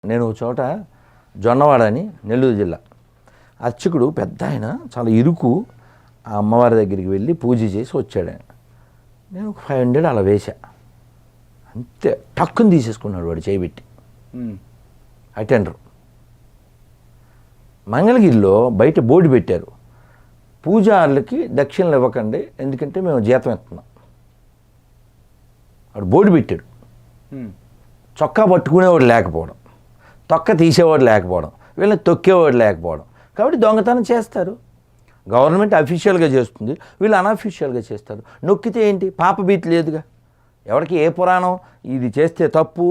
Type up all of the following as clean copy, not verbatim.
నేను ఒక చోట జొన్నవాడ అని నెల్లూరు జిల్లా అర్చకుడు పెద్ద ఆయన చాలా ఇరుకు ఆ అమ్మవారి దగ్గరికి వెళ్ళి పూజ చేసి వచ్చాడు ఆయన. నేను ఒక 500 అలా వేసా, అంతే టక్కుని తీసేసుకున్నాడు వాడు చేయబెట్టి. అటెండర్ మంగళగిరిలో బయట బోర్డు పెట్టారు, పూజారులకి దక్షిణలు ఇవ్వకండి ఎందుకంటే మేము జీతం ఇస్తున్నాం. వాడు బోర్డు పెట్టాడు. చొక్కా పట్టుకునేవాడు లేకపోవడం, తొక్క తీసేవాడు లేకపోవడం, వీళ్ళని తొక్కేవాడు లేకపోవడం, కాబట్టి దొంగతనం చేస్తారు. గవర్నమెంట్ అఫీషియల్గా చేస్తుంది, వీళ్ళు అనఫీషియల్గా చేస్తారు. నొక్కితే ఏంటి, పాపభీతి లేదుగా. ఎవరికి ఏ పురాణం ఇది చేస్తే తప్పు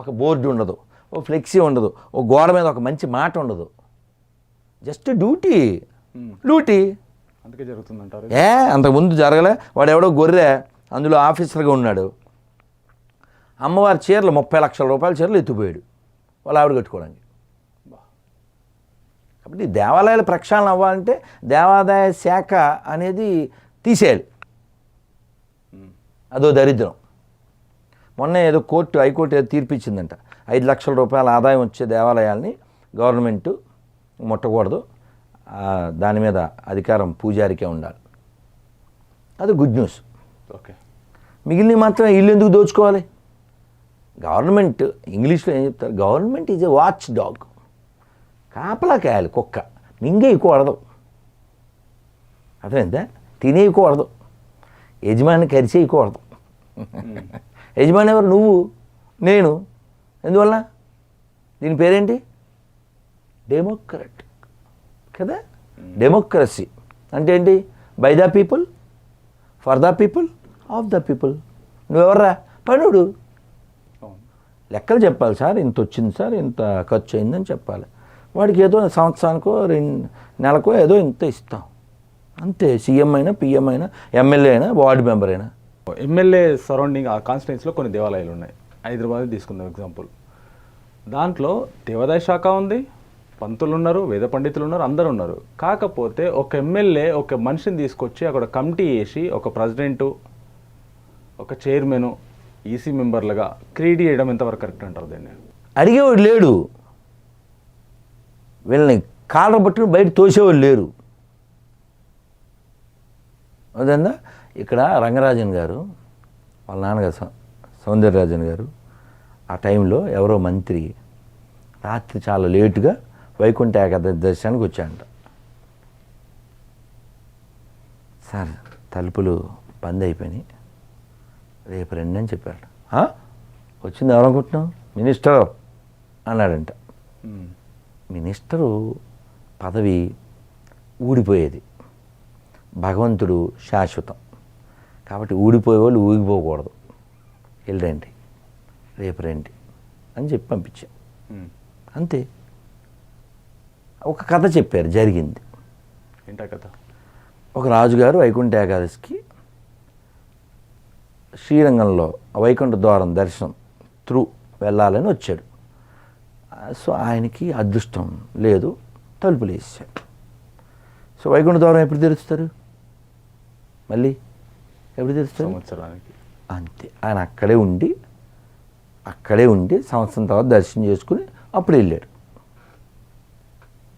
ఒక బోర్డు ఉండదు, ఓ ఫ్లెక్సీ ఉండదు, ఓ గోడ మీద ఒక మంచి మాట ఉండదు. జస్ట్ డ్యూటీ అందుకే జరుగుతుందంటారు. అంతకుముందు జరగలే. వాడు ఎవడో గొర్రె అందులో ఆఫీసర్గా ఉన్నాడు, అమ్మవారి చీరలు 30 లక్షల రూపాయల చీరలు ఎత్తిపోయాడు వాళ్ళు ఆవిడ కట్టుకోవడానికి. కాబట్టి దేవాలయాల ప్రక్షాళన అవ్వాలంటే దేవాదాయ శాఖ అనేది తీసేయాలి. అదో దరిద్రం. మొన్న ఏదో హైకోర్టు ఏదో తీర్పిచ్చిందంట, 5 లక్షల రూపాయల ఆదాయం వచ్చే దేవాలయాల్ని గవర్నమెంటు ముట్టకూడదు, దాని మీద అధికారం పూజారికే ఉండాలి. అది గుడ్ న్యూస్. ఓకే, మిగిలిన మాత్రం ఇల్లు ఎందుకు దోచుకోవాలి? గవర్నమెంట్ ఇంగ్లీష్లో ఏం చెప్తారు, government is a watch dog. కాపలా కాయాలి కుక్క, మింగేయకూడదు, అర్థమైందా? తినేయకూడదు, యజమాని కరిచేయకూడదు. యజమాని ఎవరు? నువ్వు, నేను. ఎందువల్ల? దీని పేరేంటి? డెమోక్రటిక్ కదా. డెమోక్రసీ అంటే ఏంటి? By the people, for the people, of the people. నువ్వెవర్రా? పనుడు. లెక్కలు చెప్పాలి సార్, ఇంత వచ్చింది సార్, ఇంత ఖర్చు అయిందని చెప్పాలి. వాడికి ఏదో సంవత్సరానికో 2 నెలకో ఏదో ఇంత ఇస్తాం అంతే. సీఎం అయినా, పిఎం అయినా, ఎమ్మెల్యే అయినా, వార్డు మెంబర్ అయినా. ఎమ్మెల్యే సరౌండింగ్ ఆ కాన్స్టిట్యున్సీలో కొన్ని దేవాలయాలు ఉన్నాయి. హైదరాబాద్ తీసుకుందాం ఎగ్జాంపుల్. దాంట్లో దేవాదాయ శాఖ ఉంది, పంతులు ఉన్నారు, వేద పండితులు ఉన్నారు, అందరూ ఉన్నారు. కాకపోతే ఒక ఎమ్మెల్యే ఒక మనిషిని తీసుకొచ్చి అక్కడ కమిటీ వేసి ఒక ప్రెసిడెంటు, ఒక చైర్మన్, ఈసీ మెంబర్లుగా క్రియేట్ చేయడం ఎంతవరకు కరెక్ట్ అంటారు? దీన్ని అడిగేవాడు లేడు, వీళ్ళని కాలర్ పట్టుకుని బయట తోసేవాళ్ళు లేరు. అదేందా ఇక్కడ రంగరాజన్ గారు వాళ్ళ నాన్నగారు సౌందర్యరాజన్ గారు ఆ టైంలో ఎవరో మంత్రి రాత్రి చాలా లేటుగా వైకుంఠ ఏకాదశి దర్శనానికి వచ్చాయంట. సార్ తలుపులు బంద్ అయిపోయినాయి, రేపు రండి అని చెప్పాడు. వచ్చింది ఎవరనుకుంటున్నాం? మినిస్టర్ అన్నాడంట. మినిస్టరు పదవి ఊడిపోయేది, భగవంతుడు శాశ్వతం, కాబట్టి ఊడిపోయే వాళ్ళు ఊగిపోకూడదు. వెళ్ళండి, రేపు రండి అని చెప్పి పంపించాం. అంతే. ఒక కథ చెప్పారు, జరిగింది. ఏంటా కథ? ఒక రాజుగారు వైకుంఠ ఏకాదశికి శ్రీరంగంలో వైకుంఠ ద్వారం దర్శనం త్రూ వెళ్ళాలని వచ్చాడు. సో ఆయనకి అదృష్టం లేదు, తలుపులు వేసాడు. సో వైకుంఠ ద్వారం ఎప్పుడు తెరుస్తారు? మళ్ళీ ఎప్పుడు తెరుస్తారు? సంవత్సరానికి. అంతే. ఆయన అక్కడే ఉండి సంవత్సరం తర్వాత దర్శనం చేసుకుని అప్పుడు వెళ్ళాడు.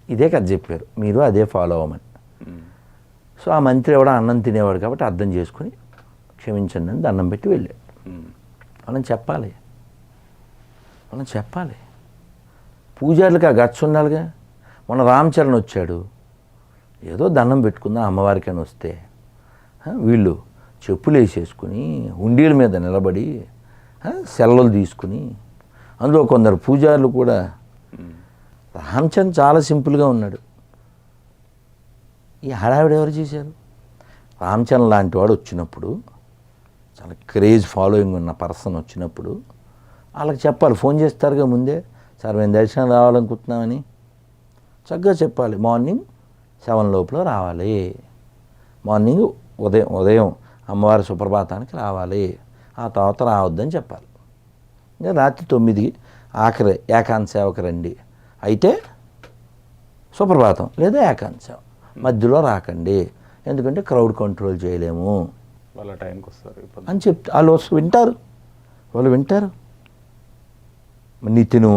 ఇదే కథ చెప్పారు, మీరు అదే ఫాలో అవ్వమని. సో ఆ మంత్రి ఎవడో అన్నం తినేవాడు కాబట్టి అర్థం చేసుకుని క్షమించండి అని దండం పెట్టి వెళ్ళాడు. మనం చెప్పాలి, పూజారులకు ఆ గట్స్ ఉండాలిగా. మొన్న రామ్ చరణ్ వచ్చాడు, ఏదో దండం పెట్టుకుందాం అమ్మవారికి అని వస్తే వీళ్ళు చెప్పులు వేసేసుకుని హుండీల మీద నిలబడి సెలవులు తీసుకుని, అందులో కొందరు పూజారులు కూడా. రామచంద్ర చాలా సింపుల్గా ఉన్నాడు. ఈ హడావిడ ఎవరు చేశారు? రామచంద్ర లాంటి వాడు వచ్చినప్పుడు, చాలా క్రేజ్ ఫాలోయింగ్ ఉన్న పర్సన్ వచ్చినప్పుడు వాళ్ళకి చెప్పాలి. ఫోన్ చేస్తారుగా ముందే, సార్ మేము దర్శనం రావాలనుకుంటున్నామని చక్కగా చెప్పాలి. మార్నింగ్ 7 లోపల రావాలి, మార్నింగ్ ఉదయం అమ్మవారి సుప్రభాతానికి రావాలి, ఆ తర్వాత రావద్దని చెప్పాలి. ఇంకా రాత్రి 9 ఆఖరి ఏకాంత సేవకు రండి, అయితే సుప్రభాతం లేదా ఏకాంత సేవ, మధ్యలో రాకండి ఎందుకంటే క్రౌడ్ కంట్రోల్ చేయలేము, వాళ్ళ టైంకి వస్తారు అని చెప్తే వాళ్ళు వింటారు. నితిను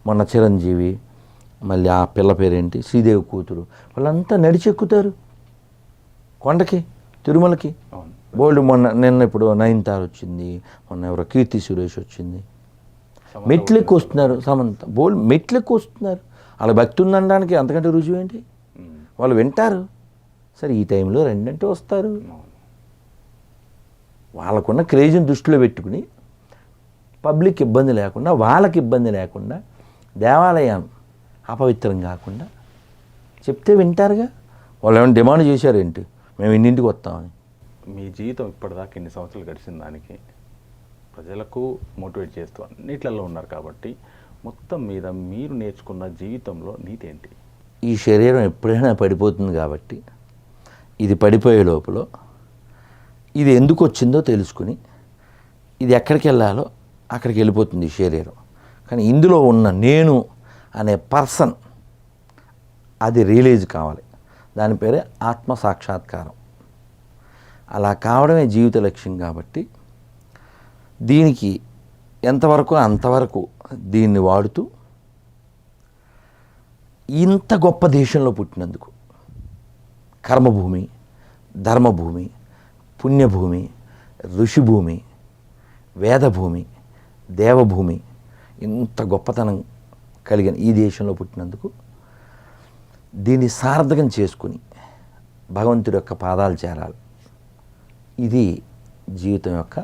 మొన్న చిరంజీవి, మళ్ళీ ఆ పిల్ల పేరేంటి శ్రీదేవి కూతురు, వాళ్ళంతా నడిచెక్కుతారు కొండకి, తిరుమలకి. అవును. బోల్డ్ నిన్న ఇప్పుడు నయనతార వచ్చింది, మొన్న ఎవరో కీర్తి సురేష్ వచ్చింది, మెట్లెక్కి వస్తున్నారు. సమంత బోల్డ్ మెట్లెక్కి వస్తున్నారు. వాళ్ళ భక్తి ఉందనడానికి అంతకంటే రుజువు ఏంటి? వాళ్ళు వింటారు. సరే ఈ టైంలో రెండంటే వస్తారు. వాళ్ళకున్న క్రేజ్ని దృష్టిలో పెట్టుకుని పబ్లిక్ ఇబ్బంది లేకుండా, వాళ్ళకి ఇబ్బంది లేకుండా, దేవాలయం అపవిత్రం కాకుండా చెప్తే వింటారుగా. వాళ్ళు ఏమైనా డిమాండ్ చేశారేంటి మేము ఇన్నింటికి వస్తామని? మీ జీవితం ఇప్పటిదాకా ఎన్ని సంవత్సరాలు గడిచిన దానికి ప్రజలకు మోటివేట్ చేస్తూ అన్నిట్లలో ఉన్నారు కాబట్టి మొత్తం మీద మీరు నేర్చుకున్న జీవితంలో నీతి ఏంటి? ఈ శరీరం ఎప్పుడైనా పడిపోతుంది కాబట్టి ఇది పడిపోయే లోపల ఇది ఎందుకు వచ్చిందో తెలుసుకుని ఇది ఎక్కడికి వెళ్ళాలో అక్కడికి వెళ్ళిపోతుంది ఈ శరీరం. కానీ ఇందులో ఉన్న నేను అనే పర్సన్ అది రియలైజ్ కావాలి. దాని పేరే ఆత్మ సాక్షాత్కారం. అలా కావడమే జీవిత లక్ష్యం కాబట్టి దీనికి ఎంతవరకు అంతవరకు దీన్ని వాడుతూ ఇంత గొప్ప దేశంలో పుట్టినందుకు కర్మభూమి, ధర్మభూమి, పుణ్యభూమి, ఋషిభూమి, వేదభూమి, దేవభూమి, ఇంత గొప్పతనం కలిగిన ఈ దేశంలో పుట్టినందుకు దీన్ని సార్థకం చేసుకుని భగవంతుడి యొక్క పాదాలు చేరాలి. ఇది జీవితం యొక్క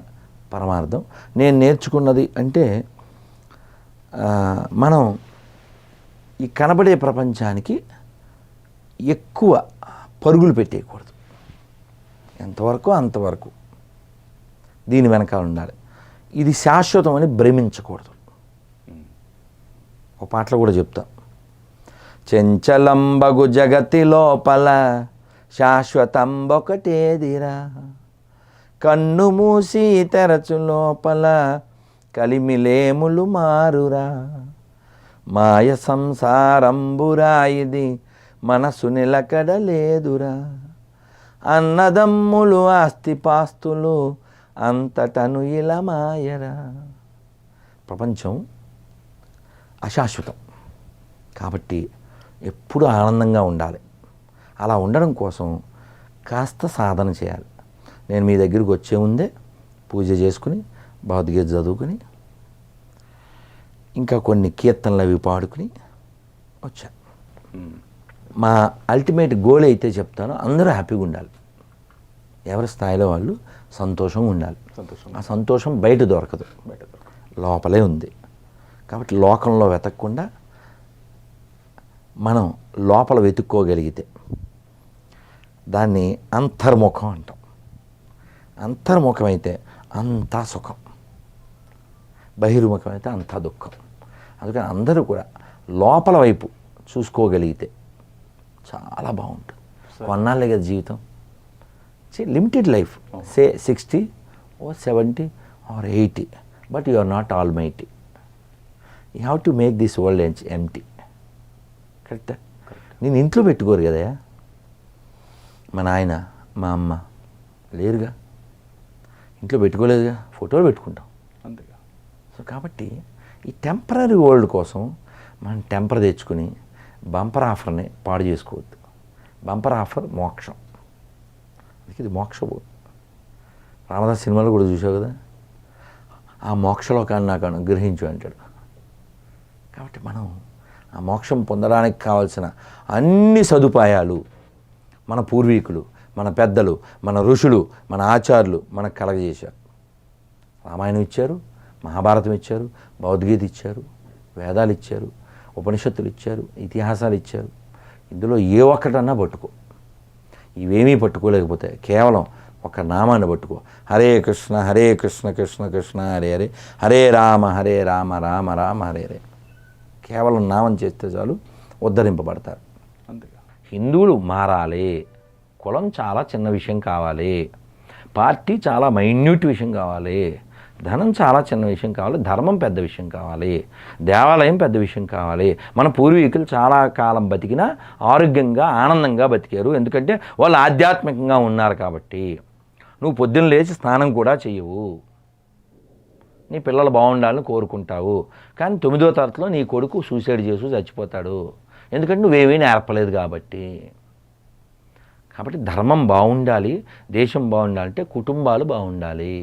పరమార్థం. నేను నేర్చుకున్నది అంటే మనం ఈ కనబడే ప్రపంచానికి ఎక్కువ పరుగులు పెట్టేయకూడదు. ఎంతవరకు అంతవరకు దీని వెనకాల ఉండాలి. ఇది శాశ్వతం అని భ్రమించకూడదు. ఒక పాటలో కూడా చెప్తా, చెంచలంబగు జగతి లోపల శాశ్వతంబొకటేదిరా, కన్ను మూసి తెరచు లోపల కలిమిలేములు మారురా, మాయ సంసారంబురా ఇది మనసు నిలకడలేదురా, అన్నదమ్ములు ఆస్తిపాస్తులు అంతటను ఇలా మాయరా. ప్రపంచం అశాశ్వతం కాబట్టి ఎప్పుడూ ఆనందంగా ఉండాలి. అలా ఉండడం కోసం కాస్త సాధన చేయాలి. నేను మీ దగ్గరికి వచ్చే ముందే పూజ చేసుకుని భగవద్గీత చదువుకుని ఇంకా కొన్ని కీర్తనలు అవి పాడుకుని వచ్చాను. మా అల్టిమేట్ గోల్ అయితే చెప్తాను, అందరూ హ్యాపీగా ఉండాలి. ఎవరి స్థాయిలో వాళ్ళు సంతోషంగా ఉండాలి. ఆ సంతోషం బయట దొరకదు, లోపలే ఉంది. కాబట్టి లోకంలో వెతకకుండా మనం లోపల వెతుక్కోగలిగితే దాన్ని అంతర్ముఖం అంటాం. అంతర్ముఖం అయితే అంతా సుఖం, బహిర్ముఖం అయితే అంతా దుఃఖం. అందుకని అందరూ కూడా లోపల వైపు చూసుకోగలిగితే చాలా బాగుంటుంది. కొన్నాళ్ళే కదా జీవితం, limited life, say 60 or 70 or 80, but you are not almighty. You have to make this world empty. కరెక్టా? నేను ఇంట్లో పెట్టుకోరు కదా, మా నాయన మా అమ్మ లేరుగా, ఇంట్లో పెట్టుకోలేదుగా, ఫోటోలు పెట్టుకుంటాం అంతేగా. సో కాబట్టి ఈ టెంపరీ వరల్డ్ కోసం మనం టెంపర్ తెచ్చుకుని బంపర్ ఆఫర్ని పాడు చేసుకోవద్దు. బంపర్ ఆఫర్ మోక్షం. అందుకే ఇది మోక్షం. రామదాస్ సినిమాలో కూడా చూసావు కదా, ఆ మోక్షలోకాన్ని నాకు అనుగ్రహించు అంటాడు. కాబట్టి మనం ఆ మోక్షం పొందడానికి కావాల్సిన అన్ని సదుపాయాలు మన పూర్వీకులు, మన పెద్దలు, మన ఋషులు, మన ఆచార్యులు మనకు కలగజేశారు. రామాయణం ఇచ్చారు, మహాభారతం ఇచ్చారు, భగవద్గీత ఇచ్చారు, వేదాలు ఇచ్చారు, ఉపనిషత్తులు ఇచ్చారు, ఇతిహాసాలు ఇచ్చారు. ఇందులో ఏ ఒక్కటన్నా పట్టుకో. ఇవేమీ పట్టుకోలేకపోతే కేవలం ఒక నామాన్ని పట్టుకో. హరే కృష్ణ హరే కృష్ణ కృష్ణ కృష్ణ హరే హరే, హరే రామ రామ రామ హరే హరే. కేవలం నామం చేస్తే చాలు, ఉద్ధరింపబడతారు. అంతేగా. హిందువులు మారాలి. కులం చాలా చిన్న విషయం కావాలి, పార్టీ చాలా మైన్యూట్ విషయం కావాలి, ధనం చాలా చిన్న విషయం కావాలి, ధర్మం పెద్ద విషయం కావాలి, దేవాలయం పెద్ద విషయం కావాలి. మన పూర్వీకులు చాలా కాలం బతికినా ఆరోగ్యంగా ఆనందంగా బతికారు, ఎందుకంటే వాళ్ళు ఆధ్యాత్మికంగా ఉన్నారు కాబట్టి. నువ్వు పొద్దున్న లేచి స్నానం కూడా చెయ్యవు, నీ పిల్లలు బాగుండాలని కోరుకుంటావు. కానీ 9వ తరగతిలో నీ కొడుకు సూసైడ్ చేసి చచ్చిపోతాడు, ఎందుకంటే నువ్వేమీ నేర్పలేదు కాబట్టి. కాబట్టి ధర్మం బాగుండాలి, దేశం బాగుండాలంటే కుటుంబాలు బాగుండాలి,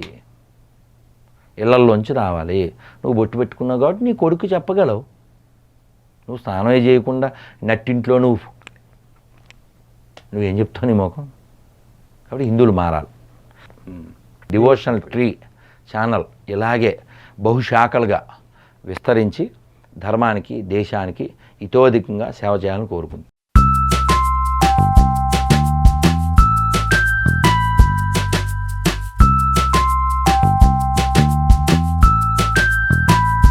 ఇళ్లల్లోంచి రావాలి. నువ్వు బొట్టు పెట్టుకున్నావు కాబట్టి నీ కొడుకు చెప్పగలవు. నువ్వు స్నానమే చేయకుండా నట్టింట్లో నువ్వేం చెప్తావు నీ ముఖం? కాబట్టి హిందువులు మారాలి. డివోషనల్ ట్రీ ఛానల్ ఇలాగే బహుశాఖలుగా విస్తరించి ధర్మానికి, దేశానికి ఇతోధికంగా సేవ చేయాలని కోరుకుంది.